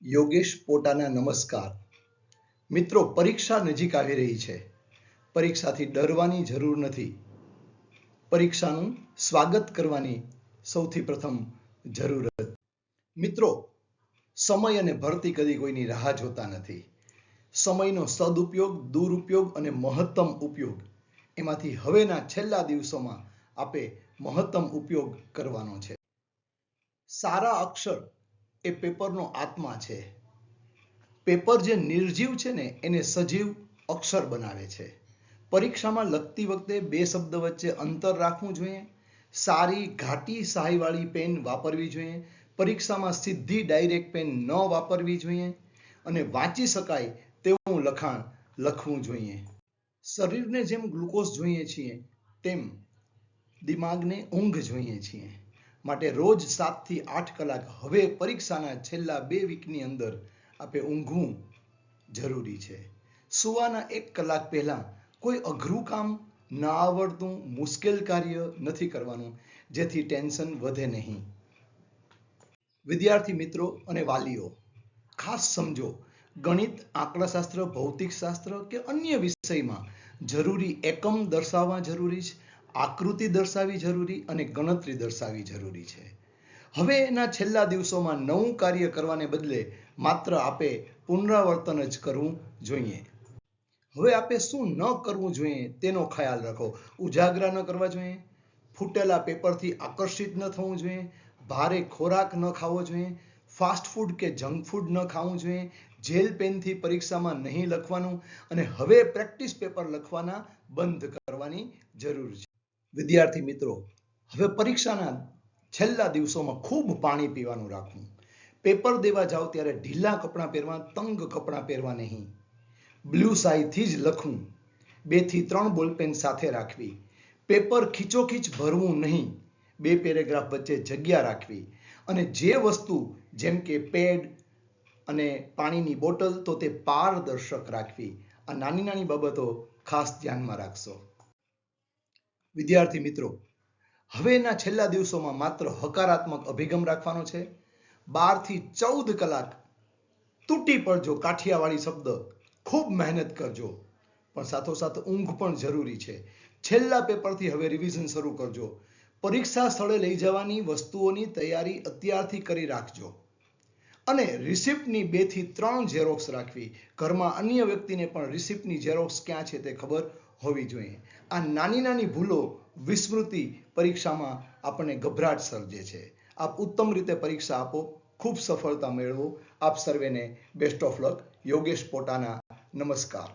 યોગેશ પોટાના નમસ્કાર. મિત્રો, પરીક્ષા નજીક આવી રહી છે. પરીક્ષાથી ડરવાની જરૂર નથી. પરીક્ષાનું સ્વાગત કરવાની સૌથી પ્રથમ જરૂરત. મિત્રો, સમય અને ભરતી કદી કોઈની રાહ જોતા નથી. સમયનો સદુપયોગ, દુરુપયોગ અને મહત્તમ ઉપયોગ, એમાંથી હવેના છેલ્લા દિવસોમાં આપે મહત્તમ ઉપયોગ કરવાનો છે. સારા અક્ષર એ પેપરનો આત્મા છે. પેપર જે નિર્જીવ છે ને એને સજીવ અક્ષર બનાવે છે. પરીક્ષામાં લખતી વખતે બે શબ્દ વચ્ચે અંતર રાખવું જોઈએ. સારી ઘાટી શાહીવાળી પેન વાપરવી જોઈએ. પરીક્ષામાં સીધી ડાયરેક્ટ પેન ન વાપરવી જોઈએ અને વાંચી શકાય તેવું લખાણ લખવું જોઈએ. શરીરને જેમ ગ્લુકોઝ જોઈએ છીએ તેમ દિમાગને ઊંઘ જોઈએ છીએ. માટે રોજ 7 થી 8 કલાક હવે પરીક્ષાના છેલ્લા 2 વીકની અંદર આપણે ઊંઘવું જરૂરી છે. સુવાના 1 કલાક પહેલા કોઈ અઘરું કામ, ના આવડતું મુશ્કેલ કાર્ય નથી કરવાનું, જેથી ટેન્શન વધે નહીં. વિદ્યાર્થી મિત્રો અને વાલીઓ, ખાસ સમજો, ગણિત, આંકડાશાસ્ત્ર, ભૌતિકશાસ્ત્ર કે અન્ય વિષયમાં જરૂરી એકમ દર્શાવવા જરૂરી છે, આકૃતિ દર્શાવવી જરૂરી અને ગણતરી દર્શાવવી જરૂરી છે. હવે એના છેલ્લા દિવસોમાં નવું કાર્ય કરવાને બદલે માત્ર આપે પુનરાવર્તન જ કરવું જોઈએ. હવે આપે શું ન કરવું જોઈએ તેનો ખ્યાલ રાખો. ઉજાગરા ન કરવા જોઈએ, ફૂટેલા પેપરથી આકર્ષિત ન થવું જોઈએ, ભારે ખોરાક ન ખાવો જોઈએ, ફાસ્ટ ફૂડ કે જંક ફૂડ ન ખાવું જોઈએ, જેલ પેનથી પરીક્ષામાં નહીં લખવાનું અને હવે પ્રેક્ટિસ પેપર લખવાના બંધ કરવાની જરૂર છે. વિદ્યાર્થી મિત્રો, હવે પરીક્ષાના છેલ્લા દિવસોમાં ખૂબ પાણી પીવાનું રાખવું. પેપર દેવા જાઓ ત્યારે ઢીલા કપડાં પહેરવા, તંગ કપડાં પહેરવા નહીં. બ્લુ શાહીથી જ લખવું. 2 થી 3 બોલપેન સાથે રાખવી. પેપર ખીચોખીચ ભરવું નહીં. 2 પેરેગ્રાફ વચ્ચે જગ્યા રાખવી. અને જે વસ્તુ જેમ કે પેડ અને પાણીની બોટલ તો તે પારદર્શક રાખવી. આ નાની નાની બાબતો ખાસ ધ્યાનમાં રાખશો. વિદ્યાર્થી મિત્રો, હવેના છેલ્લા દિવસોમાં માત્ર હકારાત્મક અભિગમ રાખવાનો છે. 12 થી 14 કલાક તૂટી પડજો, કાઠિયાવાડી શબ્દ, ખૂબ મહેનત કરજો, પણ સાથોસાથ ઊંઘ પણ જરૂરી છે. છેલ્લા પેપરથી હવે રિવિઝન શરૂ કરજો. પરીક્ષા સ્થળે લઈ જવાની વસ્તુઓની તૈયારી અત્યારથી કરી રાખજો અને રિસિપ્ટની 2 થી 3 ઝેરોક્સ રાખવી. ઘરમાં અન્ય વ્યક્તિને પણ રિસિપ્ટની ઝેરોક્સ ક્યાં છે તે ખબર હોવી જોઈએ. આ નાની નાની ભૂલો વિસ્મૃતિ પરીક્ષામાં આપણને ગભરાટ સર્જે છે. આપ ઉત્તમ રીતે પરીક્ષા આપો, ખૂબ સફળતા મેળવો. આપ સર્વેને બેસ્ટ ઓફ લક. યોગેશ પોટાના નમસ્કાર.